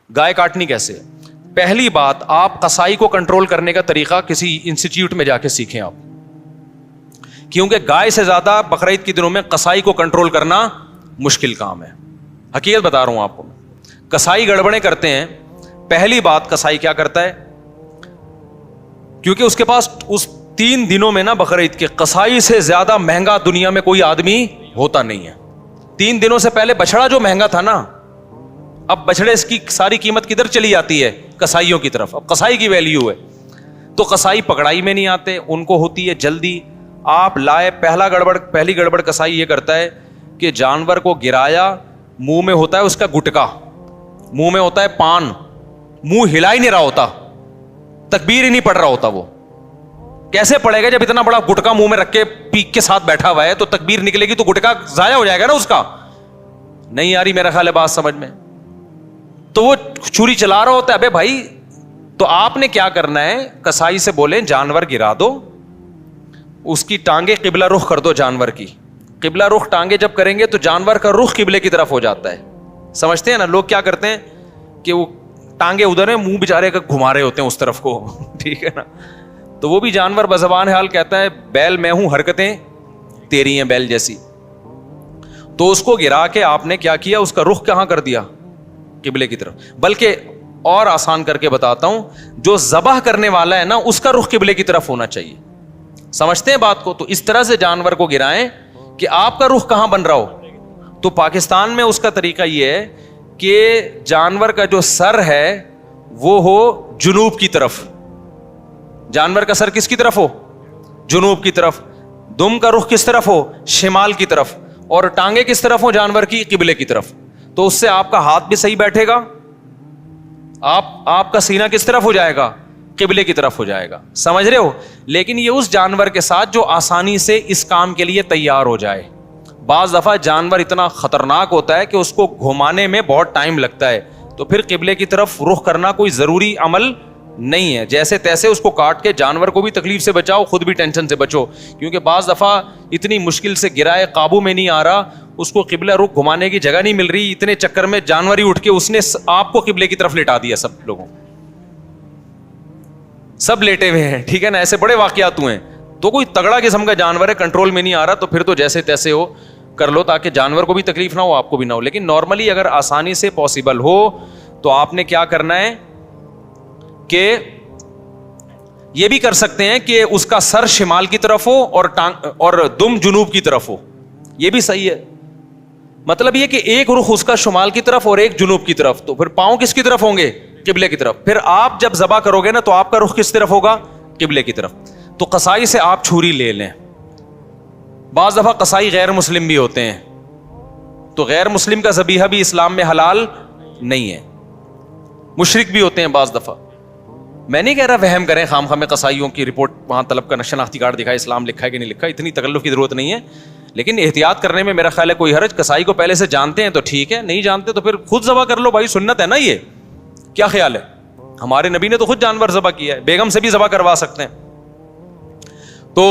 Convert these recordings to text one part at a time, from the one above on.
گائے کاٹنی کیسے ہے؟ پہلی بات، آپ قصائی کو کنٹرول کرنے کا طریقہ کسی انسٹیٹیوٹ میں جا کے سیکھیں آپ، کیونکہ گائے سے زیادہ بقرعید کے دنوں میں قصائی کو کنٹرول کرنا مشکل کام ہے. حقیقت بتا رہا ہوں آپ کو. قصائی گڑبڑیں کرتے ہیں. پہلی بات، قصائی کیا کرتا ہے، کیونکہ اس کے پاس اس 3 دنوں میں نا بقرعید کے، قصائی سے زیادہ مہنگا دنیا میں کوئی آدمی ہوتا نہیں ہے. 3 دنوں سے پہلے بچڑا جو مہنگا تھا نا، اب بچڑے اس کی ساری قیمت کدھر چلی جاتی ہے؟ قصائیوں کی طرف. اب قصائی کی ویلیو ہے. تو قصائی پکڑائی میں نہیں آتے، ان کو ہوتی ہے جلدی. آپ لائے، پہلی گڑبڑ قصائی یہ کرتا ہے کہ جانور کو گرایا، منہ میں ہوتا ہے اس کا گٹکا، منہ میں ہوتا ہے پان، منہ ہلا ہی نہیں رہا ہوتا، تکبیر ہی نہیں پڑھ رہا ہوتا. وہ کیسے پڑے گا جب اتنا بڑا گٹکا منہ میں رکھ کے پیک کے ساتھ بیٹھا ہوا ہے؟ تو تکبیر نکلے گی تو گٹکا ضائع ہو جائے گا نا اس کا. نہیں آ رہی میرا خیال ہے بات سمجھ میں. تو وہ چھری چلا رہا ہوتا ہے. ابے بھائی، تو آپ نے کیا کرنا ہے، قصائی سے بولیں جانور گرا دو، اس کی ٹانگیں قبلہ رخ کر دو. جانور کی قبلہ رخ ٹانگیں جب کریں گے تو جانور کا رخ قبلے کی طرف ہو جاتا ہے. سمجھتے ہیں نا؟ لوگ کیا کرتے ہیں کہ وہ ٹانگیں ادھر ہیں، منہ بیچارے کا گھما رہے ہوتے ہیں اس طرف کو. ٹھیک ہے نا؟ تو وہ بھی جانور بزبان حال کہتا ہے بیل میں ہوں، حرکتیں تیری ہیں بیل جیسی. تو اس کو گرا کے آپ نے کیا کیا، اس کا رخ کہاں کر دیا؟ قبلے کی طرف. بلکہ اور آسان کر کے بتاتا ہوں، جو ذبح کرنے والا ہے نا، اس کا رخ قبلے کی طرف ہونا چاہیے. سمجھتے ہیں بات کو؟ تو اس طرح سے جانور کو گرائیں کہ آپ کا رخ کہاں بن رہا ہو. تو پاکستان میں اس کا طریقہ یہ ہے کہ جانور کا جو سر ہے وہ ہو جنوب کی طرف. جانور کا سر کس کی طرف ہو؟ جنوب کی طرف. دم کا رخ کس طرف ہو؟ شمال کی طرف. اور ٹانگیں کس طرف ہو جانور کی؟ قبلے کی طرف. تو اس سے آپ کا ہاتھ بھی صحیح بیٹھے گا، آپ کا سینہ کس طرف ہو جائے گا؟ قبلے کی طرف ہو جائے گا. سمجھ رہے ہو؟ لیکن یہ اس جانور کے ساتھ جو آسانی سے اس کام کے لیے تیار ہو جائے. بعض دفعہ جانور اتنا خطرناک ہوتا ہے کہ اس کو گھمانے میں بہت ٹائم لگتا ہے، تو پھر قبلے کی طرف رخ کرنا کوئی ضروری عمل نہیں ہے. جیسے تیسے اس کو کاٹ کے جانور کو بھی تکلیف سے بچاؤ، خود بھی ٹینشن سے بچو. کیونکہ بعض دفعہ اتنی مشکل سے گرائے، قابو میں نہیں آ رہا، اس کو قبلہ رخ گھمانے کی جگہ نہیں مل رہی، اتنے چکر میں جانور ہی اٹھ کے اس نے آپ کو قبلے کی طرف لٹا دیا. سب لوگوں سب لیٹے ہوئے ہیں. ٹھیک ہے نا؟ ایسے بڑے واقعات ہوئے ہیں. تو کوئی تگڑا قسم کا جانور ہے، کنٹرول میں نہیں آ رہا، تو پھر تو جیسے تیسے ہو کر لو، تاکہ جانور کو بھی تکلیف نہ ہو، آپ کو بھی نہ ہو. لیکن نارملی اگر آسانی سے پاسبل ہو تو آپ نے کیا کرنا ہے کہ یہ بھی کر سکتے ہیں کہ اس کا سر شمال کی طرف ہو اور دم جنوب کی طرف ہو. یہ بھی صحیح ہے. مطلب یہ کہ ایک رخ اس کا شمال کی طرف اور ایک جنوب کی طرف. تو پھر پاؤں کس کی طرف ہوں گے؟ قبلے کی طرف. پھر آپ جب ذبح کرو گے نا تو آپ کا رخ کس طرف ہوگا؟ قبلے کی طرف. تو قصائی سے آپ چھری لے لیں. بعض دفعہ قصائی غیر مسلم بھی ہوتے ہیں، تو غیر مسلم کا ذبیحہ بھی اسلام میں حلال نہیں ہے. مشرک بھی ہوتے ہیں بعض دفعہ. میں نہیں کہہ رہا وہم کریں خام خواہ میں قصائیوں کی رپورٹ وہاں طلب کا شناختی کارڈ دکھائے، اسلام لکھا ہے کہ نہیں لکھا، اتنی تکلف کی ضرورت نہیں ہے. لیکن احتیاط کرنے میں میرا خیال ہے کوئی حرج. قصائی کو پہلے سے جانتے ہیں تو ٹھیک ہے، نہیں جانتے تو پھر خود ذبح کر لو بھائی، سنت ہے نا. یہ کیا خیال ہے؟ ہمارے نبی نے تو خود جانور ذبح کیا ہے، بیگم سے بھی ذبح کروا سکتے ہیں. تو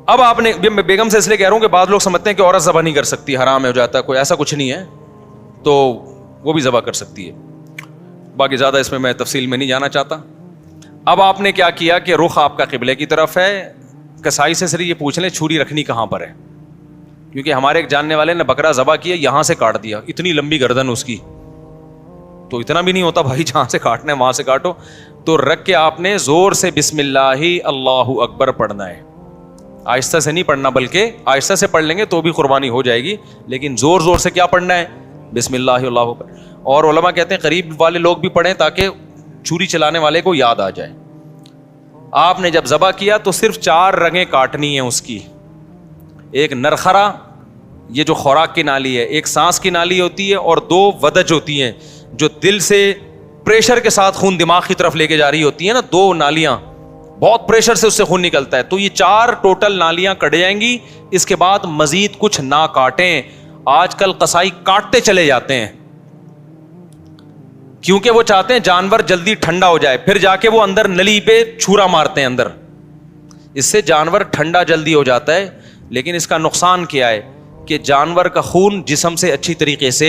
اب آپ نے، میں بیگم سے اس لیے کہہ رہا ہوں کہ بعض لوگ سمجھتے ہیں کہ عورت ذبح نہیں کر سکتی، حرام ہو جاتا ہے، کوئی ایسا کچھ نہیں ہے. تو وہ بھی ذبح کر سکتی ہے. باقی زیادہ اس میں تفصیل میں نہیں جانا چاہتا. اب آپ نے کیا کیا کہ رخ آپ کا قبلے کی طرف ہے. قصائی سے صرف یہ پوچھ لیں چھری رکھنی کہاں پر ہے، کیونکہ ہمارے ایک جاننے والے نے بکرا ذبح کیا، یہاں سے کاٹ دیا، اتنی لمبی گردن اس کی. تو اتنا بھی نہیں ہوتا بھائی، جہاں سے کاٹنا ہے وہاں سے کاٹو. تو رکھ کے آپ نے زور سے بسم اللہ اللہ اکبر پڑھنا ہے. آہستہ سے نہیں پڑھنا، بلکہ آہستہ سے پڑھ لیں گے تو بھی قربانی ہو جائے گی، لیکن زور زور سے کیا پڑھنا ہے؟ بسم اللہ اللہ اکبر. اور علماء کہتے ہیں قریب والے لوگ بھی پڑھیں تاکہ چھری چلانے والے کو یاد آ جائے. آپ نے جب ذبح کیا تو صرف 4 رگیں کاٹنی ہیں اس کی. ایک نرخرا، یہ جو خوراک کی نالی ہے، ایک سانس کی نالی ہوتی ہے، اور 2 ودج ہوتی ہیں جو دل سے پریشر کے ساتھ خون دماغ کی طرف لے کے جا رہی ہوتی ہیں نا. 2 نالیاں بہت پریشر سے اس سے خون نکلتا ہے. تو یہ 4 ٹوٹل نالیاں کٹ جائیں گی. اس کے بعد مزید کچھ نہ کاٹیں. آج کل قصائی کاٹتے چلے جاتے ہیں کیونکہ وہ چاہتے ہیں جانور جلدی ٹھنڈا ہو جائے، پھر جا کے وہ اندر نلی پہ چھورا مارتے ہیں اندر. اس سے جانور ٹھنڈا جلدی ہو جاتا ہے، لیکن اس کا نقصان کیا ہے کہ جانور کا خون جسم سے اچھی طریقے سے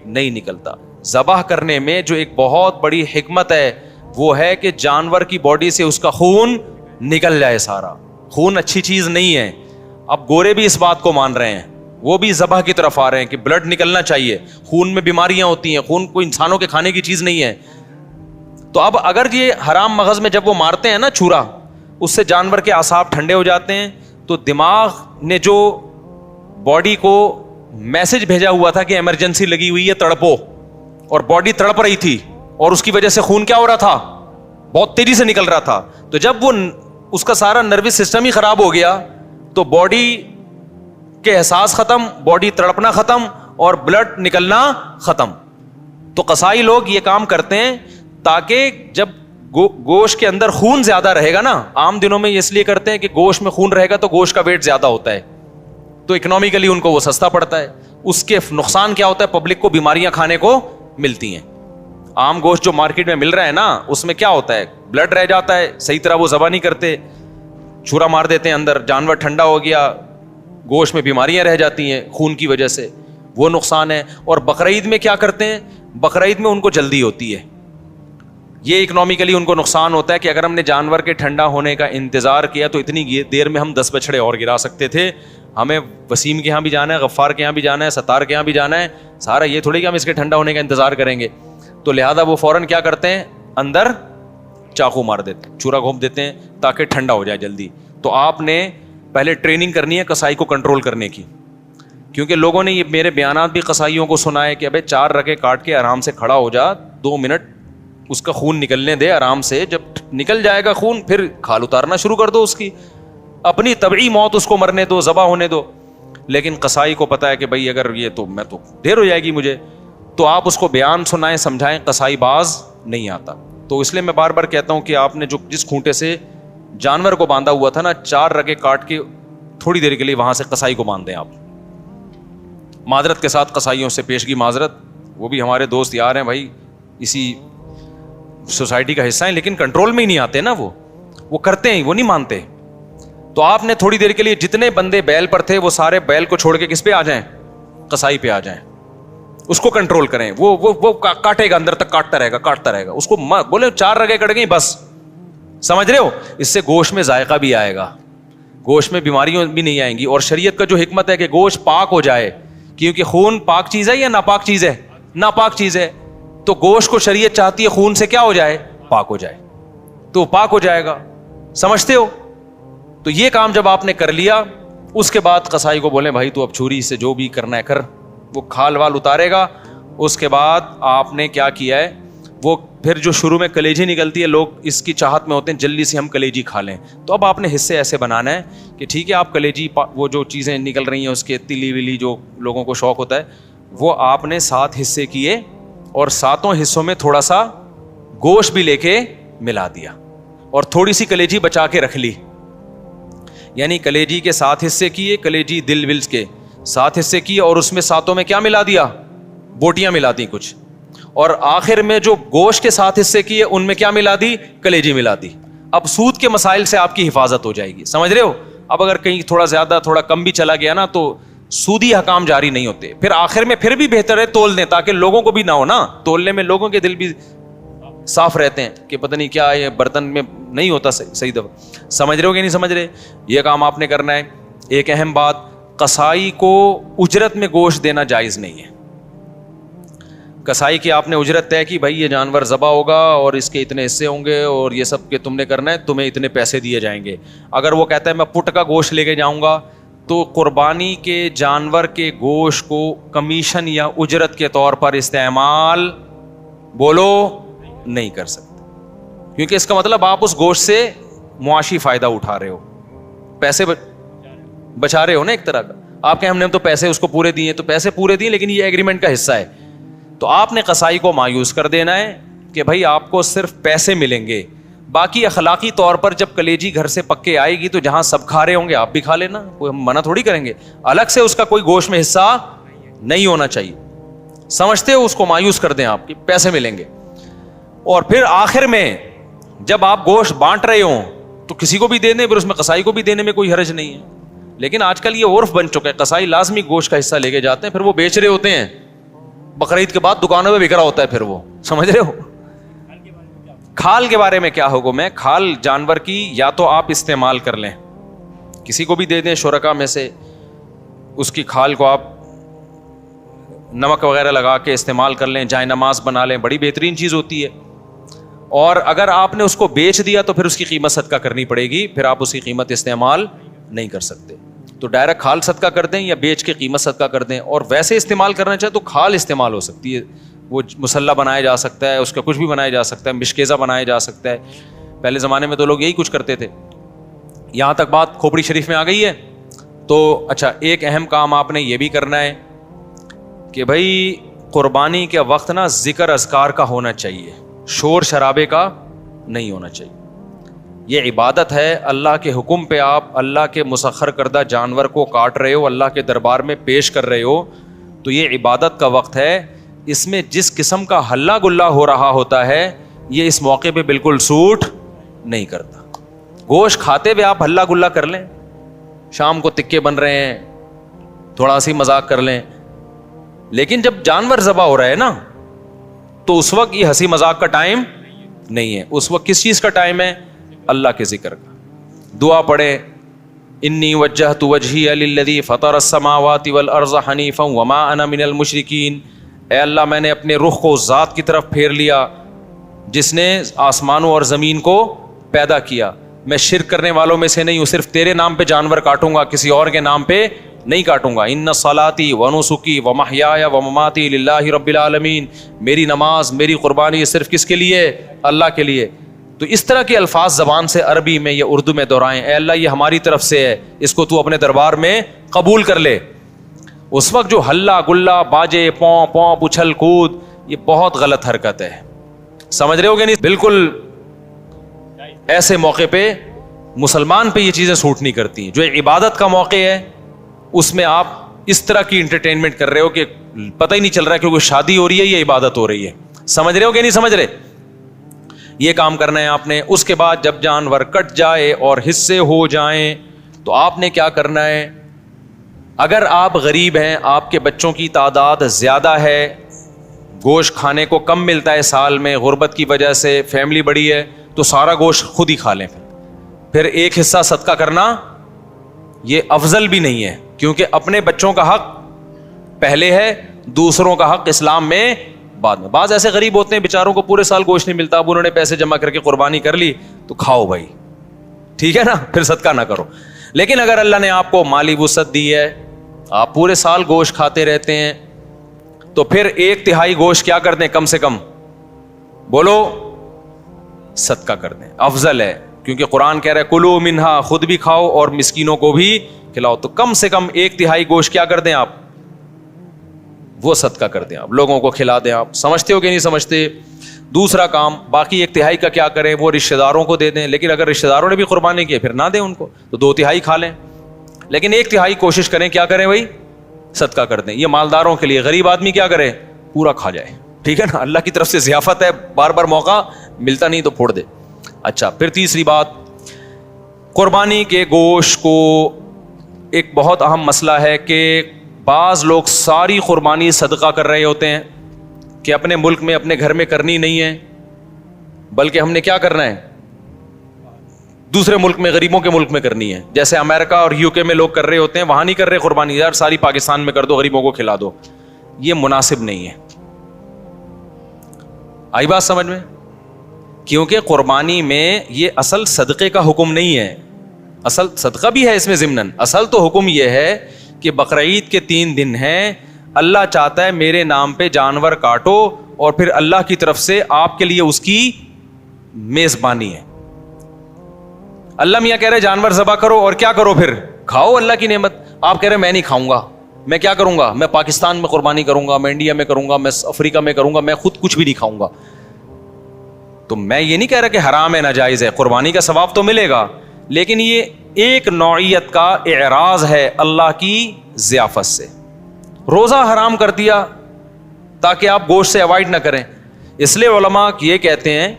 نہیں نکلتا. ذبح کرنے میں جو ایک بہت بڑی حکمت ہے وہ ہے کہ جانور کی باڈی سے اس کا خون نکل جائے سارا. خون اچھی چیز نہیں ہے. اب گورے بھی اس بات کو مان رہے ہیں, وہ بھی ذبح کی طرف آ رہے ہیں کہ بلڈ نکلنا چاہیے, خون میں بیماریاں ہوتی ہیں, خون کوئی انسانوں کے کھانے کی چیز نہیں ہے. تو اب اگر یہ حرام مغز میں جب وہ مارتے ہیں نا چھرا, اس سے جانور کے اعصاب ٹھنڈے ہو جاتے ہیں, تو دماغ نے جو باڈی کو میسج بھیجا ہوا تھا کہ ایمرجنسی لگی ہوئی ہے تڑپو, اور باڈی تڑپ رہی تھی اور اس کی وجہ سے خون کیا ہو رہا تھا, بہت تیزی سے نکل رہا تھا. تو جب وہ اس کا سارا نروس سسٹم ہی خراب ہو گیا تو باڈی کے احساس ختم, باڈی تڑپنا ختم اور بلڈ نکلنا ختم. تو قصائی لوگ یہ کام کرتے ہیں تاکہ جب گوشت کے اندر خون زیادہ رہے گا نا, عام دنوں میں اس لیے کرتے ہیں کہ گوشت میں خون رہے گا تو گوشت کا ویٹ زیادہ ہوتا ہے, تو اکنامکلی ان کو وہ سستا پڑتا ہے. اس کے نقصان کیا ہوتا ہے, پبلک کو بیماریاں کھانے کو ملتی ہیں. عام گوشت جو مارکیٹ میں مل رہا ہے نا, اس میں کیا ہوتا ہے, بلڈ رہ جاتا ہے, صحیح طرح وہ ذبح نہیں کرتے, چھرا مار دیتے ہیں اندر, جانور ٹھنڈا ہو گیا, گوشت میں بیماریاں رہ جاتی ہیں خون کی وجہ سے, وہ نقصان ہے. اور بقرعید میں کیا کرتے ہیں, بقرعید میں ان کو جلدی ہوتی ہے, یہ اکنامکلی ان کو نقصان ہوتا ہے کہ اگر ہم نے جانور کے ٹھنڈا ہونے کا انتظار کیا تو اتنی دیر میں ہم 10 بچھڑے اور گرا سکتے تھے. ہمیں وسیم کے یہاں بھی جانا ہے, غفار کے یہاں بھی جانا ہے, ستار کے یہاں بھی جانا ہے, سارا یہ تھوڑی کہ ہم اس کے ٹھنڈا ہونے کا انتظار کریں گے. تو لہذا وہ فوراً کیا کرتے ہیں, اندر چاقو مار دیتے ہیں, چھرا گھونپ دیتے ہیں تاکہ ٹھنڈا ہو جائے جلدی. تو آپ نے پہلے ٹریننگ کرنی ہے قصائی کو کنٹرول کرنے کی, کیونکہ لوگوں نے یہ میرے بیانات بھی قصائیوں کو سنا ہے کہ ابے 4 رگے کاٹ کے آرام سے کھڑا ہو جا, 2 منٹ اس کا خون نکلنے دے آرام سے, جب نکل جائے گا خون پھر کھال اتارنا شروع کر دو, اس کی اپنی طبعی موت اس کو مرنے دو, ذبح ہونے دو. لیکن قصائی کو پتا ہے کہ بھائی اگر یہ تو میں تو دیر ہو جائے گی مجھے, تو آپ اس کو بیان سنائیں, سمجھائیں, قصائی باز نہیں آتا. تو اس لیے میں بار بار کہتا ہوں کہ آپ نے جو جس کھونٹے سے جانور کو باندھا ہوا تھا نا, 4 رگے کاٹ کے تھوڑی دیر کے لیے وہاں سے قصائی کو باندھ دیں آپ. معذرت کے ساتھ قصائیوں سے پیشگی معذرت, وہ بھی ہمارے دوست یار ہیں بھائی, اسی سوسائٹی کا حصہ ہیں, لیکن کنٹرول میں ہی نہیں آتے نا, وہ کرتے ہیں, وہ نہیں مانتے. تو آپ نے تھوڑی دیر کے لیے جتنے بندے بیل پر تھے وہ سارے بیل کو چھوڑ کے کس پہ آ جائیں, قصائی پہ آ جائیں, اس کو کنٹرول کریں. وہ کاٹے گا, اندر تک کاٹتا رہے گا, اس کو بولے 4 رگیں کٹ گئی بس, سمجھ رہے ہو, اس سے گوشت میں ذائقہ بھی آئے گا, گوشت میں بیماریاں بھی نہیں آئیں گی. اور شریعت کا جو حکمت ہے کہ گوشت پاک ہو جائے, کیونکہ خون پاک چیز ہے یا ناپاک چیز ہے, ناپاک چیز ہے, تو گوشت کو شریعت چاہتی ہے خون سے کیا ہو جائے, پاک ہو جائے, تو پاک ہو جائے گا. سمجھتے ہو؟ تو یہ کام جب آپ نے کر لیا, اس کے بعد قصائی کو بولیں بھائی تو اب چھری سے جو بھی کرنا ہے کر, وہ کھال وال اتارے گا. اس کے بعد آپ نے کیا کیا ہے, وہ پھر جو شروع میں کلیجی نکلتی ہے, لوگ اس کی چاہت میں ہوتے ہیں جلدی سے ہم کلیجی کھا لیں, تو اب آپ نے حصے ایسے بنانا ہے کہ ٹھیک ہے آپ کلیجی, وہ جو چیزیں نکل رہی ہیں اس کے تلی ولی جو لوگوں کو شوق ہوتا ہے, وہ آپ نے 7 حصے کیے اور 7 حصوں میں تھوڑا سا گوشت بھی لے کے ملا دیا اور تھوڑی سی کلیجی بچا کے رکھ لی. یعنی کلیجی کے 7 حصے کیے, کلیجی دل ولز کے 7 حصے کیے, اور اس میں 7 میں کیا ملا دیا, بوٹیاں ملا دی کچھ, اور آخر میں جو گوشت کے 7 حصے کیے ان میں کیا ملا دی, کلیجی ملا دی. اب سود کے مسائل سے آپ کی حفاظت ہو جائے گی, سمجھ رہے ہو. اب اگر کہیں تھوڑا زیادہ تھوڑا کم بھی چلا گیا نا تو سودی حکام جاری نہیں ہوتے. پھر آخر میں پھر بھی بہتر ہے تول دیں تاکہ لوگوں کو بھی نہ ہو نا, تولنے میں لوگوں کے دل بھی صاف رہتے ہیں کہ پتہ نہیں کیا یہ برتن میں نہیں ہوتا صحیح دفعہ. سمجھ رہے ہو کہ نہیں سمجھ رہے, یہ کام آپ نے کرنا ہے. ایک اہم بات, قصائی کو اجرت میں گوشت دینا جائز نہیں ہے. قصائی کی آپ نے اجرت طے کی, بھائی یہ جانور ذبح ہوگا اور اس کے اتنے حصے ہوں گے اور یہ سب کہ تم نے کرنا ہے, تمہیں اتنے پیسے دیے جائیں گے. اگر وہ کہتا ہے میں پٹ کا گوشت لے کے جاؤں گا, تو قربانی کے جانور کے گوشت کو کمیشن یا اجرت کے طور پر استعمال بولو نہیں کر سکتے, کیونکہ اس کا مطلب آپ اس گوشت سے معاشی فائدہ اٹھا رہے ہو, پیسے بچا رہے ہو نا ایک طرح کا. آپ کہ ہم نے تو پیسے اس کو پورے دیے, تو پیسے پورے دیے لیکن یہ ایگریمنٹ کا حصہ ہے. تو آپ نے قصائی کو مایوس کر دینا ہے کہ بھائی آپ کو صرف پیسے ملیں گے, باقی اخلاقی طور پر جب کلیجی گھر سے پکے آئے گی تو جہاں سب کھا رہے ہوں گے آپ بھی کھا لینا, کوئی ہم منع تھوڑی کریں گے. الگ سے اس کا کوئی گوشت میں حصہ نہیں ہونا چاہیے, سمجھتے ہو, اس کو مایوس کر دیں آپ, پیسے ملیں گے. اور پھر آخر میں جب آپ گوشت بانٹ رہے ہوں تو کسی کو بھی دے دیں, پھر اس میں قصائی کو بھی دینے میں کوئی حرج نہیں ہے. لیکن آج کل یہ عرف بن چکا ہے, قصائی لازمی گوشت کا حصہ لے کے جاتے ہیں, پھر وہ بیچ رہے ہوتے ہیں, بقرعید کے بعد دکانوں میں بک رہا ہوتا ہے پھر وہ, سمجھ رہے ہو. کھال کے بارے میں کیا حکم ہے؟ کھال جانور کی یا تو آپ استعمال کر لیں, کسی کو بھی دے دیں شرکا میں سے, اس کی کھال کو آپ نمک وغیرہ لگا کے استعمال کر لیں, جائے نماز بنا لیں, بڑی بہترین چیز ہوتی ہے. اور اگر آپ نے اس کو بیچ دیا تو پھر اس کی قیمت صدقہ کرنی پڑے گی, پھر آپ اس کی قیمت استعمال نہیں کر سکتے. تو ڈائریکٹ کھال صدقہ کر دیں یا بیچ کے قیمت صدقہ کر دیں. اور ویسے استعمال کرنا چاہے تو کھال استعمال ہو سکتی ہے, وہ مسلح بنایا جا سکتا ہے, اس کا کچھ بھی بنایا جا سکتا ہے, مشکیزہ بنایا جا سکتا ہے. پہلے زمانے میں تو لوگ یہی کچھ کرتے تھے. یہاں تک بات کھوپڑی شریف میں آ گئی ہے. تو اچھا, ایک اہم کام آپ نے یہ بھی کرنا ہے کہ بھائی قربانی کے وقت نا ذکر اذکار کا ہونا چاہیے, شور شرابے کا نہیں ہونا چاہیے. یہ عبادت ہے, اللہ کے حکم پہ آپ اللہ کے مسخر کردہ جانور کو کاٹ رہے ہو, اللہ کے دربار میں پیش کر رہے ہو, تو یہ عبادت کا وقت ہے. اس میں جس قسم کا ہلہ گلا ہو رہا ہوتا ہے یہ اس موقع پہ بالکل سوٹ نہیں کرتا. گوشت کھاتے ہوئے آپ ہلہ گلا کر لیں, شام کو تکے بن رہے ہیں, تھوڑا سی مذاق کر لیں, لیکن جب جانور ذبح ہو رہا ہے نا تو اس وقت یہ ہنسی مذاق کا ٹائم نہیں ہے. اس وقت کس چیز کا ٹائم ہے؟ اللہ کے ذکر کا. دعا پڑھیں, انی وجہت وجہی للذی فطر السماوات والارض حنیفا وما انا من المشرکین. اے اللہ, میں نے اپنے رخ کو اس ذات کی طرف پھیر لیا جس نے آسمانوں اور زمین کو پیدا کیا, میں شرک کرنے والوں میں سے نہیں ہوں, صرف تیرے نام پہ جانور کاٹوں گا, کسی اور کے نام پہ نہیں کاٹوں گا. ان صلاتی و نسکی و محیای و مماتی للہ رب العالمین. میری نماز, میری قربانی صرف کس کے لیے؟ اللہ کے لیے. تو اس طرح کے الفاظ زبان سے عربی میں یا اردو میں دہرائیں, اے اللہ یہ ہماری طرف سے ہے, اس کو تو اپنے دربار میں قبول کر لے. اس وقت جو ہلہ گلا, باجے, پوں پوں, اچھل کود, یہ بہت غلط حرکت ہے. سمجھ رہے ہو کہ نہیں؟ بالکل ایسے موقع پہ مسلمان پہ یہ چیزیں سوٹ نہیں کرتی ہیں. جو عبادت کا موقع ہے اس میں آپ اس طرح کی انٹرٹینمنٹ کر رہے ہو کہ پتہ ہی نہیں چل رہا کہ کوئی شادی ہو رہی ہے یا عبادت ہو رہی ہے. سمجھ رہے ہو کہ نہیں سمجھ رہے؟ یہ کام کرنا ہے آپ نے. اس کے بعد جب جانور کٹ جائے اور حصے ہو جائیں تو آپ نے کیا کرنا ہے؟ اگر آپ غریب ہیں, آپ کے بچوں کی تعداد زیادہ ہے, گوشت کھانے کو کم ملتا ہے سال میں غربت کی وجہ سے, فیملی بڑی ہے, تو سارا گوشت خود ہی کھا لیں. پھر ایک حصہ صدقہ کرنا یہ افضل بھی نہیں ہے, کیونکہ اپنے بچوں کا حق پہلے ہے, دوسروں کا حق اسلام میں بعد میں. بعض ایسے غریب ہوتے ہیں بیچاروں کو پورے سال گوشت نہیں ملتا, اب انہوں نے پیسے جمع کر کے قربانی کر لی, تو کھاؤ بھائی, ٹھیک ہے نا, پھر صدقہ نہ کرو. لیکن اگر اللہ نے آپ کو مالی وسعت دی ہے, آپ پورے سال گوشت کھاتے رہتے ہیں, تو پھر 1/3 گوشت کیا کر دیں؟ کم سے کم بولو صدقہ کر دیں, افضل ہے. کیونکہ قرآن کہہ رہا ہے کلو منہا, خود بھی کھاؤ اور مسکینوں کو بھی کھلاؤ. تو کم سے کم 1/3 گوشت کیا کر دیں آپ؟ وہ صدقہ کر دیں, آپ لوگوں کو کھلا دیں. آپ سمجھتے ہو کہ نہیں سمجھتے؟ دوسرا کام, باقی 1/3 کا کیا کریں؟ وہ رشتہ داروں کو دے دیں. لیکن اگر رشتہ داروں نے بھی قربانی کی پھر نہ دیں ان کو, تو 2/3 کھا لیں. لیکن 1/3 کوشش کریں کیا کریں بھائی؟ صدقہ کر دیں. یہ مالداروں کے لیے. غریب آدمی کیا کرے؟ پورا کھا جائے, ٹھیک ہے نا, اللہ کی طرف سے ضیافت ہے, بار بار موقع ملتا نہیں تو پھوڑ دے. اچھا, پھر تیسری بات, قربانی کے گوشت کو ایک بہت اہم مسئلہ ہے کہ بعض لوگ ساری قربانی صدقہ کر رہے ہوتے ہیں کہ اپنے ملک میں اپنے گھر میں کرنی نہیں ہے, بلکہ ہم نے کیا کرنا ہے؟ دوسرے ملک میں, غریبوں کے ملک میں کرنی ہے. جیسے امریکہ اور UK میں لوگ کر رہے ہوتے ہیں, وہاں نہیں کر رہے قربانی, یار ساری پاکستان میں کر دو, غریبوں کو کھلا دو. یہ مناسب نہیں ہے. آئی بات سمجھ میں؟ کیونکہ قربانی میں یہ اصل صدقے کا حکم نہیں ہے. اصل صدقہ بھی ہے اس میں ضمناً, اصل تو حکم یہ ہے کہ بقرعید کے 3 دن ہیں, اللہ چاہتا ہے میرے نام پہ جانور کاٹو, اور پھر اللہ کی طرف سے آپ کے لیے اس کی میزبانی ہے. اللہ میاں کہہ رہے جانور ذبح کرو اور کیا کرو؟ پھر کھاؤ اللہ کی نعمت. آپ کہہ رہے میں نہیں کھاؤں گا, میں کیا کروں گا؟ میں پاکستان میں قربانی کروں گا, میں انڈیا میں کروں گا, میں افریقہ میں کروں گا, میں خود کچھ بھی نہیں کھاؤں گا. تو میں یہ نہیں کہہ رہا کہ حرام ہے, ناجائز ہے, قربانی کا ثواب تو ملے گا, لیکن یہ ایک نوعیت کا اعراض ہے اللہ کی ضیافت سے. روزہ حرام کر دیا تاکہ آپ گوشت سے اوائڈ نہ کریں. اس لیے علماء یہ کہتے ہیں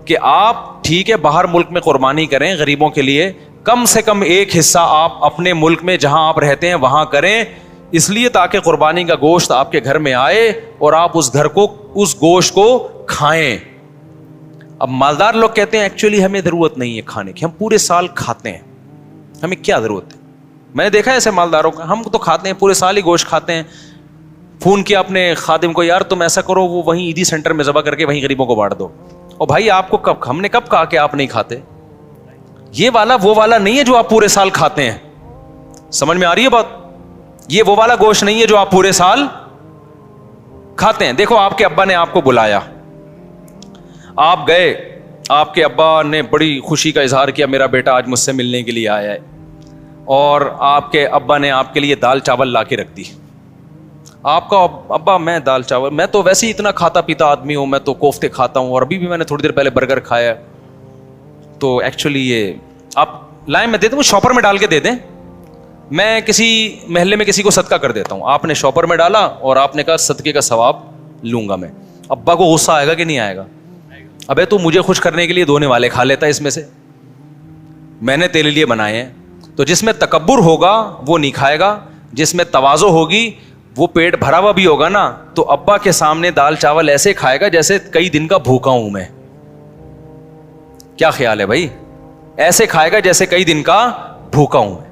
کہ آپ ٹھیک ہے باہر ملک میں قربانی کریں غریبوں کے لیے, کم سے کم ایک حصہ آپ اپنے ملک میں جہاں آپ رہتے ہیں وہاں کریں, اس لیے تاکہ قربانی کا گوشت آپ کے گھر میں آئے اور آپ اس گھر کو اس گوشت کو کھائیں. اب مالدار لوگ کہتے ہیں ایکچولی ہمیں ضرورت نہیں ہے کھانے کی, ہم پورے سال کھاتے ہیں, ہمیں کیا ضرورت ہے. میں نے دیکھا ہے ایسے مالداروں کا, ہم تو کھاتے ہیں پورے سال ہی گوشت کھاتے ہیں. فون کیا اپنے خادم کو, یار تم ایسا کرو وہ وہیں عیدی سینٹر میں ذبح کر کے وہیں غریبوں کو بانٹ دو. اور بھائی آپ کو کب, ہم نے کب کہا کہ آپ نہیں کھاتے؟ یہ والا وہ والا نہیں ہے جو آپ پورے سال کھاتے ہیں. سمجھ میں آ رہی ہے بات؟ یہ وہ والا گوشت نہیں ہے جو آپ پورے سال کھاتے ہیں. دیکھو آپ کے ابا نے آپ کو بلایا, آپ گئے, آپ کے ابا نے بڑی خوشی کا اظہار کیا میرا بیٹا آج مجھ سے ملنے کے لیے آیا ہے, اور آپ کے ابا نے آپ کے لیے دال چاول لا کے رکھ دی. آپ کا ابا, میں دال چاول, میں تو ویسے ہی اتنا کھاتا پیتا آدمی ہوں, میں تو کوفتے کھاتا ہوں, اور ابھی بھی میں نے تھوڑی دیر پہلے برگر کھایا, تو ایکچولی یہ آپ لائن میں دے دیں, شاپر میں ڈال کے دے دیں, میں کسی محلے میں کسی کو صدقہ کر دیتا ہوں. آپ نے شاپر میں ڈالا اور آپ نے کہا صدقے کا ثواب لوں گا میں. ابا کو غصہ آئے گا کہ نہیں آئے گا؟ ابے تو مجھے خوش کرنے کے لیے دھونے والے کھا لیتا ہے اس میں سے, میں نے تیرے لیے بنائے ہیں. تو جس میں تکبر ہوگا وہ نہیں کھائے گا, جس میں تواضع ہوگی وہ پیٹ بھرا ہوا بھی ہوگا نا, تو ابا کے سامنے دال چاول ایسے کھائے گا جیسے کئی دن کا بھوکا ہوں میں. کیا خیال ہے بھائی؟ ایسے کھائے گا جیسے کئی دن کا بھوکا ہوں میں.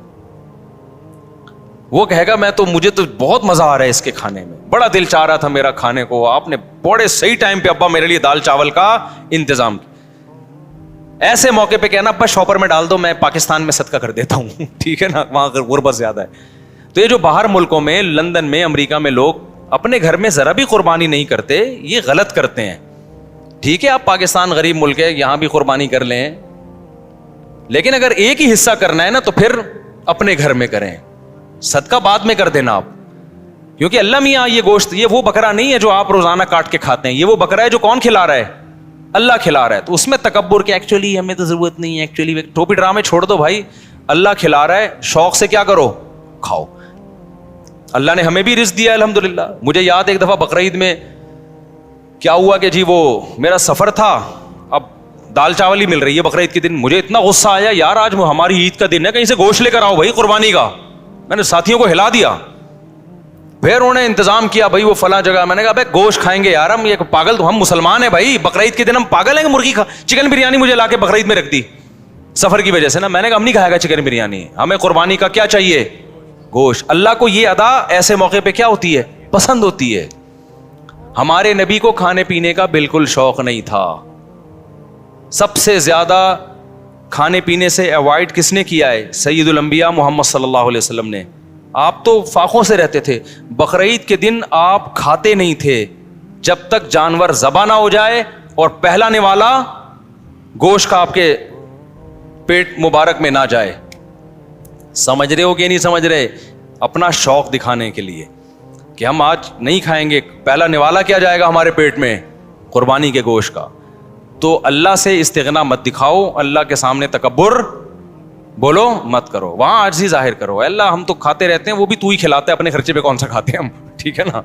وہ کہے گا میں تو, مجھے تو بہت مزہ آ رہا ہے اس کے کھانے میں, بڑا دل چاہ رہا تھا میرا کھانے کو, آپ نے بڑے صحیح ٹائم پہ ابا میرے لیے دال چاول کا انتظام کیا. ایسے موقع پہ کہنا ابا شاپر میں ڈال دو, میں پاکستان میں صدقہ کر دیتا ہوں. ٹھیک ہے نا, وہاں غربت زیادہ ہے. تو یہ جو باہر ملکوں میں, لندن میں, امریکہ میں لوگ اپنے گھر میں ذرا بھی قربانی نہیں کرتے, یہ غلط کرتے ہیں. ٹھیک ہے آپ پاکستان غریب ملک ہے, یہاں بھی قربانی کر لیں, لیکن اگر ایک ہی حصہ کرنا ہے نا تو پھر اپنے گھر میں کریں, صدقہ بعد میں کر دینا آپ. کیونکہ اللہ میاں یہ گوشت, یہ وہ بکرا نہیں ہے جو آپ روزانہ کاٹ کے کھاتے ہیں, یہ وہ بکرا ہے جو کون کھلا رہا ہے؟ اللہ کھلا رہا ہے. تو اس میں تکبر کہ ایکچولی ہمیں تو ضرورت نہیں ہے, ایکچولی ٹوپی ڈرامے چھوڑ دو بھائی, اللہ کھلا رہا ہے, شوق سے کیا کرو, کھاؤ. اللہ نے ہمیں بھی رزق دیا الحمدللہ. مجھے یاد ایک دفعہ بقرعید میں کیا ہوا کہ جی وہ میرا سفر تھا, اب دال چاول ہی مل رہی ہے بقرعید کے دن. مجھے اتنا غصہ آیا, یار آج ہماری عید کا دن ہے, کہیں سے گوشت لے کر آؤ بھائی قربانی کا. میں نے ساتھیوں کو ہلا دیا, پھر انہوں نے انتظام کیا بھائی وہ فلاں جگہ. میں نے کہا بھائی گوشت کھائیں گے یار, ہم یہ پاگل, تو ہم مسلمان ہیں بھائی, بقرعید کے دن ہم پاگل ہیں کہ مرغی چکن بریانی مجھے لا کے بقرعید میں رکھ دی سفر کی وجہ سے نا. میں نے کہا ہم نہیں کھائے گا چکن بریانی, ہمیں قربانی کا کیا چاہیے, گوشت. اللہ کو یہ ادا ایسے موقع پہ کیا ہوتی ہے, پسند ہوتی ہے. ہمارے نبی کو کھانے پینے کا بالکل شوق نہیں تھا. سب سے زیادہ کھانے پینے سے اوائڈ کس نے کیا ہے؟ سید الانبیاء محمد صلی اللہ علیہ وسلم نے. آپ تو فاقوں سے رہتے تھے. بقرعید کے دن آپ کھاتے نہیں تھے جب تک جانور ذبح نہ ہو جائے اور پہلا نوالا گوشت کا آپ کے پیٹ مبارک میں نہ جائے. سمجھ رہے ہو کہ نہیں سمجھ رہے؟ اپنا شوق دکھانے کے لیے کہ ہم آج نہیں کھائیں گے, پہلا نوالا کیا جائے گا ہمارے پیٹ میں, قربانی کے گوشت کا. تو اللہ سے استغنا مت دکھاؤ, اللہ کے سامنے تکبر بولو مت کرو, وہاں عاجزی ظاہر کرو. اللہ ہم تو کھاتے رہتے ہیں, وہ بھی تو ہی کھلاتا ہے, اپنے خرچے پہ کون سا کھاتے ہیں ہم, ٹھیک ہے نا.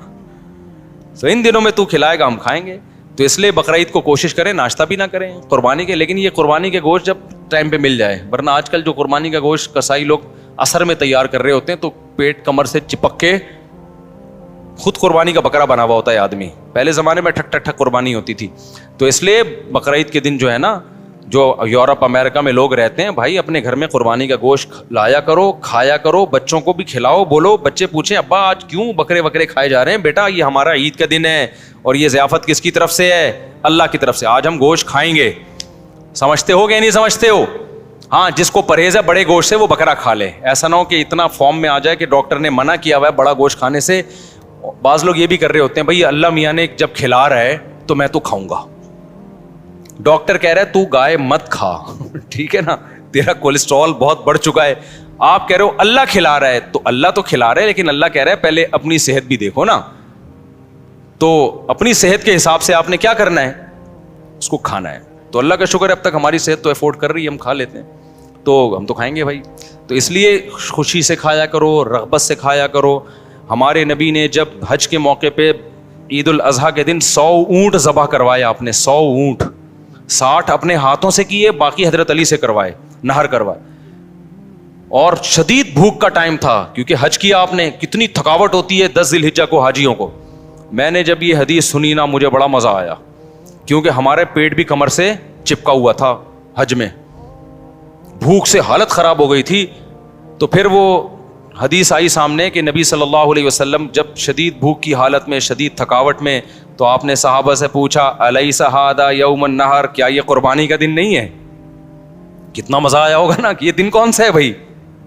تو ان دنوں میں تو کھلائے گا ہم کھائیں گے. تو اس لیے بقرعید کو کوشش کریں ناشتہ بھی نہ کریں قربانی کے, لیکن یہ قربانی کے گوشت جب ٹائم پہ مل جائے. ورنہ آج کل جو قربانی کا گوشت کسائی لوگ اثر میں تیار کر رہے ہوتے ہیں تو پیٹ کمر سے چپک کے خود قربانی کا بکرا بنا ہوا ہوتا ہے آدمی. پہلے زمانے میں ٹھک ٹھک ٹھک قربانی ہوتی تھی. تو اس لیے بقرعید کے دن جو ہے نا, جو یورپ امریکہ میں لوگ رہتے ہیں, بھائی اپنے گھر میں قربانی کا گوشت لایا کرو, کھایا کرو, بچوں کو بھی کھلاؤ. بولو, بچے پوچھیں ابا آج کیوں بکرے وکرے کھائے جا رہے ہیں؟ بیٹا یہ ہمارا عید کا دن ہے اور یہ ضیافت کس کی طرف سے ہے؟ اللہ کی طرف سے. آج ہم گوشت کھائیں گے. سمجھتے ہو کہ نہیں سمجھتے ہو؟ ہاں, جس کو پرہیز ہے بڑے گوشت سے وہ بکرا کھا لے. ایسا نہ ہو کہ اتنا فارم میں آ جائے کہ ڈاکٹر نے منع کیا ہوا ہے بڑا گوشت کھانے سے. بعض لوگ یہ بھی کر رہے ہوتے ہیں, بھائی اللہ میاں نے جب کھلا رہا ہے تو میں تو کھاؤں گا. ڈاکٹر کہہ رہا ہے تو گائے مت کھا, ٹھیک ہے نا, تیرا کولیسٹرول بہت بڑھ چکا ہے. آپ کہہ رہے ہو اللہ کھلا رہا ہے, تو اللہ تو کھلا رہا ہے, لیکن اللہ کہہ رہا ہے پہلے اپنی صحت بھی دیکھو نا. تو اپنی صحت کے حساب سے آپ نے کیا کرنا ہے, اس کو کھانا ہے. تو اللہ کا شکر ہے اب تک ہماری صحت تو افورڈ کر رہی ہے, ہم کھا لیتے ہیں, تو ہم تو کھائیں گے بھائی. تو اس لیے خوشی سے کھایا کرو, رغبت سے کھایا کرو. ہمارے نبی نے جب حج کے موقع پہ عید الاضحیٰ کے دن 100 اونٹ ذبح کروائے. آپ نے 100 اونٹ, 60 اپنے ہاتھوں سے کیے, باقی حضرت علی سے کروائے, نہر کروائے. اور شدید بھوک کا ٹائم تھا کیونکہ حج کیا آپ نے, کتنی تھکاوٹ ہوتی ہے 10 ذی الحجہ کو حاجیوں کو. میں نے جب یہ حدیث سنی نا مجھے بڑا مزہ آیا, کیونکہ ہمارے پیٹ بھی کمر سے چپکا ہوا تھا حج میں, بھوک سے حالت خراب ہو گئی تھی. تو پھر وہ حدیث آئی سامنے کہ نبی صلی اللہ علیہ وسلم جب شدید بھوک کی حالت میں, شدید تھکاوٹ میں, تو آپ نے صحابہ سے پوچھا الیس ھذا یوم النحر, کیا یہ قربانی کا دن نہیں ہے؟ کتنا مزہ آیا ہوگا نا کہ یہ دن کون سا ہے بھائی,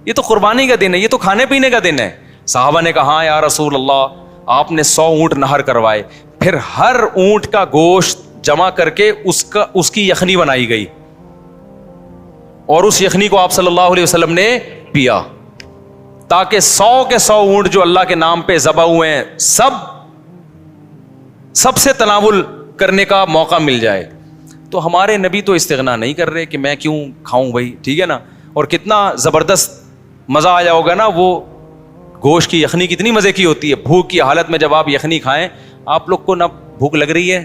یہ تو قربانی کا دن ہے, یہ تو کھانے پینے کا دن ہے. صحابہ نے کہا یا رسول اللہ, آپ نے 100 اونٹ نہر کروائے, پھر ہر اونٹ کا گوشت جمع کر کے اس کی یخنی بنائی گئی, اور اس یخنی کو آپ صلی اللہ علیہ وسلم نے پیا, تاکہ 100 کے 100 اونٹ جو اللہ کے نام پہ ذبح ہوئے ہیں سب سے تناول کرنے کا موقع مل جائے. تو ہمارے نبی تو استغنا نہیں کر رہے کہ میں کیوں کھاؤں بھائی, ٹھیک ہے نا. اور کتنا زبردست مزہ آیا ہوگا نا, وہ گوشت کی یخنی کتنی مزے کی ہوتی ہے. بھوک کی حالت میں جب آپ یخنی کھائیں, آپ لوگ کو نہ بھوک لگ رہی ہے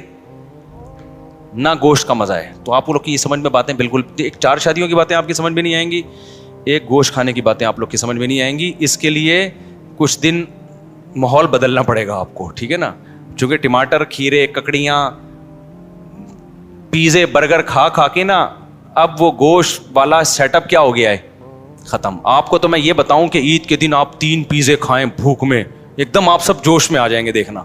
نہ گوشت کا مزہ ہے, تو آپ لوگ کی سمجھ میں باتیں بالکل, ایک 4 شادیوں کی باتیں آپ کی سمجھ میں نہیں آئیں گی, ایک گوشت کھانے کی باتیں آپ لوگ کی سمجھ میں نہیں آئیں گی. اس کے لیے کچھ دن ماحول بدلنا پڑے گا آپ کو, ٹھیک ہے نا. چونکہ ٹماٹر, کھیرے, ککڑیاں, پیزے, برگر کھا کے نا اب وہ گوشت والا سیٹ اپ کیا ہو گیا ہے, ختم. آپ کو تو میں یہ بتاؤں کہ عید کے دن آپ 3 پیزے کھائیں بھوک میں, ایک دم آپ سب جوش میں آ جائیں گے, دیکھنا.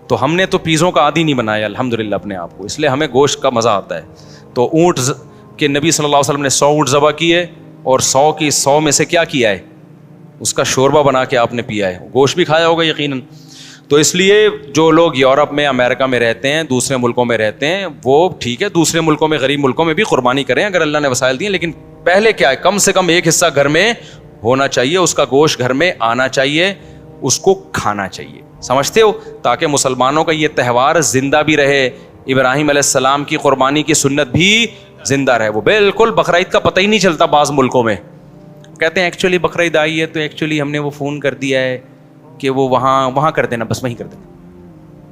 تو ہم نے تو پیزوں کا عادی نہیں بنایا الحمدللہ اپنے آپ کو, اس لیے ہمیں گوشت کا مزہ آتا ہے. تو اونٹ کے نبی صلی اللہ علیہ وسلم نے 100 اونٹ ذبح کیے, اور 100 کی 100 میں سے کیا کیا ہے, اس کا شوربہ بنا کے آپ نے پیا ہے. گوشت بھی کھایا ہوگا یقیناً. تو اس لیے جو لوگ یورپ میں, امریکہ میں رہتے ہیں, دوسرے ملکوں میں رہتے ہیں, وہ ٹھیک ہے, دوسرے ملکوں میں, غریب ملکوں میں بھی قربانی کریں اگر اللہ نے وسائل دیے, لیکن پہلے کیا ہے, کم سے کم ایک حصہ گھر میں ہونا چاہیے, اس کا گوشت گھر میں آنا چاہیے, اس کو کھانا چاہیے. سمجھتے ہو, تاکہ مسلمانوں کا یہ تہوار زندہ بھی رہے, ابراہیم علیہ السلام کی قربانی کی سنت بھی زندہ رہے. وہ بالکل بقرعید کا پتہ ہی نہیں چلتا بعض ملکوں میں, کہتے ہیں ایکچولی بقرعید آئی ہے تو ایکچولی ہم نے وہ فون کر دیا ہے کہ وہ وہاں کر دینا, بس وہیں کر دینا,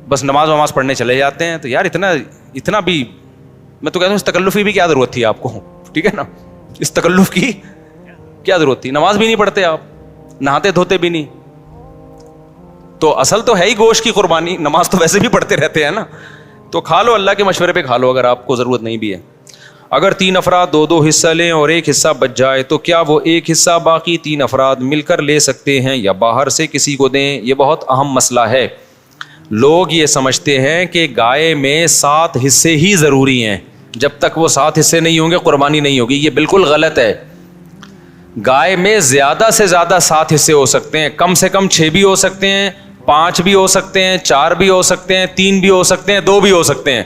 بس نماز پڑھنے چلے جاتے ہیں. تو یار اتنا بھی, میں تو کہتا ہوں اس تکلف کی بھی کیا ضرورت تھی آپ کو, ٹھیک ہے نا, اس تکلف کی کیا ضرورت تھی. نماز بھی نہیں پڑھتے آپ, نہاتے دھوتے بھی نہیں, تو اصل تو ہے ہی گوشت کی قربانی, نماز تو ویسے بھی پڑھتے رہتے ہیں نا. تو کھا لو, اللہ کے مشورے پہ کھا لو اگر آپ کو ضرورت نہیں بھی ہے. اگر 3 افراد 2 حصہ لیں اور ایک حصہ بچ جائے تو کیا وہ ایک حصہ باقی 3 افراد مل کر لے سکتے ہیں یا باہر سے کسی کو دیں؟ یہ بہت اہم مسئلہ ہے. لوگ یہ سمجھتے ہیں کہ گائے میں 7 حصے ہی ضروری ہیں, جب تک وہ 7 حصے نہیں ہوں گے قربانی نہیں ہوگی. یہ بالکل غلط ہے. گائے میں زیادہ سے زیادہ 7 حصے ہو سکتے ہیں, کم سے کم 6 بھی ہو سکتے ہیں, 5 بھی ہو سکتے ہیں, 4 بھی ہو سکتے ہیں, 3 بھی ہو سکتے ہیں, 2 بھی ہو سکتے ہیں.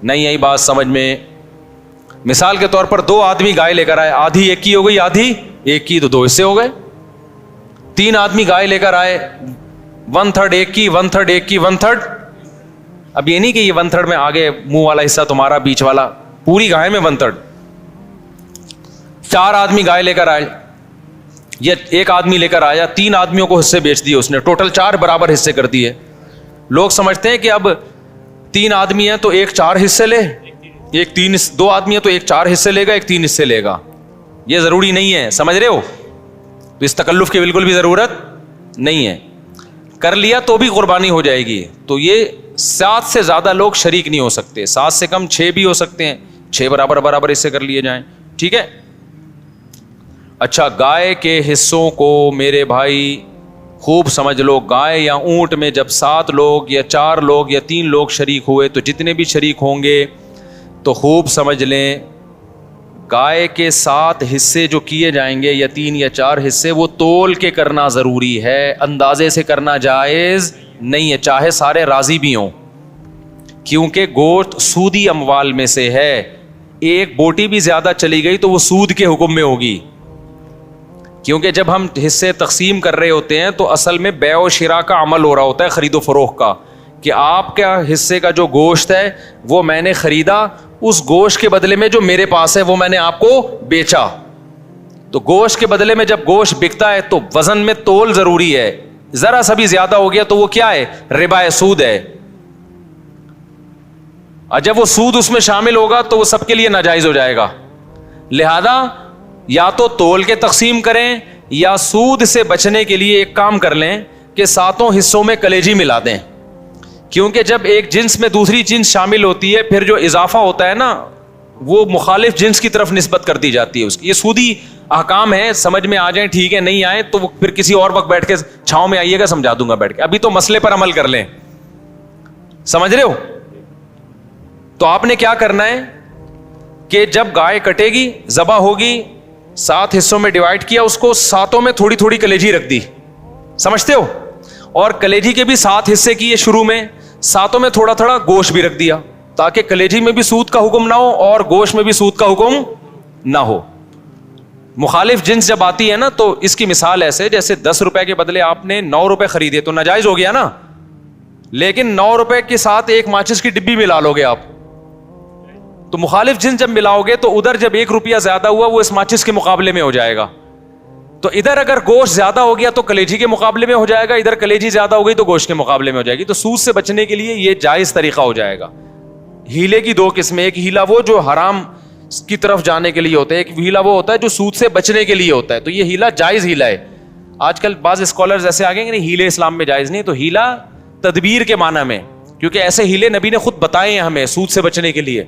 نہیں آئی بات سمجھ میں؟ مثال کے طور پر 2 آدمی گائے لے کر آئے, آدھی ایک کی ہو گئی, آدھی ایک کی, تو 2 حصے ہو گئے. 3 آدمی گائے لے کر آئے, 1/3 ایک کی, 1/3 ایک کی, 1/3. اب یہ نہیں کہ یہ 1/3 میں آگے منہ والا حصہ تمہارا, بیچ والا, پوری گائے میں 1/3. 4 آدمی گائے لے کر آئے, یہ ایک آدمی لے کر آیا, 3 آدمیوں کو حصے بیچ دیے اس نے, ٹوٹل 4 برابر حصے کر دیے. لوگ سمجھتے ہیں کہ اب 3 آدمی ہیں تو ایک 4 حصے لے, 2 آدمی ہیں تو ایک 4 حصے لے گا, ایک 3 حصے لے گا. یہ ضروری نہیں ہے, سمجھ رہے ہو؟ تو اس تکلف کی بالکل بھی ضرورت نہیں ہے. کر لیا تو بھی قربانی ہو جائے گی. تو یہ 7 سے زیادہ لوگ شریک نہیں ہو سکتے, 7 سے کم 6 بھی ہو سکتے ہیں, 6 برابر حصے کر لیے جائیں, ٹھیک ہے. اچھا, گائے کے حصوں کو میرے بھائی خوب سمجھ لو. گائے یا اونٹ میں جب 7 لوگ یا 4 لوگ یا 3 لوگ شریک ہوئے تو جتنے بھی شریک ہوں گے تو خوب سمجھ لیں, گائے کے 7 حصے جو کیے جائیں گے یا 3 یا 4 حصے, وہ تول کے کرنا ضروری ہے, اندازے سے کرنا جائز نہیں ہے, چاہے سارے راضی بھی ہوں, کیونکہ گوشت سودی اموال میں سے ہے. ایک بوٹی بھی زیادہ چلی گئی تو وہ سود کے حکم میں ہوگی, کیونکہ جب ہم حصے تقسیم کر رہے ہوتے ہیں تو اصل میں بیع و شراء کا عمل ہو رہا ہوتا ہے, خرید و فروخت کا, کہ آپ کا حصے کا جو گوشت ہے وہ میں نے خریدا, اس گوشت کے بدلے میں جو میرے پاس ہے وہ میں نے آپ کو بیچا. تو گوشت کے بدلے میں جب گوشت بکتا ہے تو وزن میں تول ضروری ہے, ذرا سا بھی زیادہ ہو گیا تو وہ کیا ہے, ربا, سود ہے. اور جب وہ سود اس میں شامل ہوگا تو وہ سب کے لیے ناجائز ہو جائے گا. لہذا یا تو تول کے تقسیم کریں یا سود سے بچنے کے لیے ایک کام کر لیں کہ 7 حصوں میں کلیجی ملا دیں. کیونکہ جب ایک جنس میں دوسری جنس شامل ہوتی ہے پھر جو اضافہ ہوتا ہے نا وہ مخالف جنس کی طرف نسبت کر دی جاتی ہے اس کی. یہ سودی احکام ہے, سمجھ میں آ جائیں ٹھیک ہے, نہیں آئے تو پھر کسی اور وقت بیٹھ کے چھاؤں میں آئیے گا, سمجھا دوں گا بیٹھ کے. ابھی تو مسئلے پر عمل کر لیں, سمجھ رہے ہو؟ تو آپ نے کیا کرنا ہے کہ جب گائے کٹے گی, ذبح ہوگی, 7 حصوں میں ڈیوائڈ کیا اس کو, 7 میں تھوڑی تھوڑی کلیجی رکھ دی, سمجھتے ہو؟ اور کلیجی کے بھی 7 حصے کیے شروع میں, 7 میں تھوڑا تھوڑا گوشت بھی رکھ دیا تاکہ کلیجی میں بھی سود کا حکم نہ ہو اور گوشت میں بھی سود کا حکم نہ ہو. مخالف جنس جب آتی ہے نا تو اس کی مثال ایسے جیسے 10 روپے کے بدلے آپ نے 9 روپے خریدے تو ناجائز ہو گیا نا, لیکن 9 روپے کے ساتھ ایک ماچس کی ڈبی ملا لو گے آپ, تو مخالف جنس جب ملاؤ گے تو ادھر جب 1 روپیہ زیادہ ہوا وہ اس ماچس کے مقابلے میں ہو جائے گا. تو ادھر اگر گوشت زیادہ ہو گیا تو کلیجی کے مقابلے میں ہو جائے گا, ادھر کلیجی زیادہ ہو گئی تو گوشت کے مقابلے میں ہو جائے گی. تو سود سے بچنے کے لیے یہ جائز طریقہ ہو جائے گا. ہیلے کی 2 قسمیں, ایک ہیلا وہ جو حرام کی طرف جانے کے لیے ہوتا ہے, ایک ہیلا وہ ہوتا ہے جو سود سے بچنے کے لیے ہوتا ہے. تو یہ ہیلا جائز ہیلا ہے. آج کل بعض اسکالرز ایسے آ گئے کہ نہیں ہیلے اسلام میں جائز نہیں, تو ہیلا تدبیر کے معنی میں, کیونکہ ایسے ہیلے نبی نے خود بتائے ہیں ہمیں سود سے بچنے کے لیے.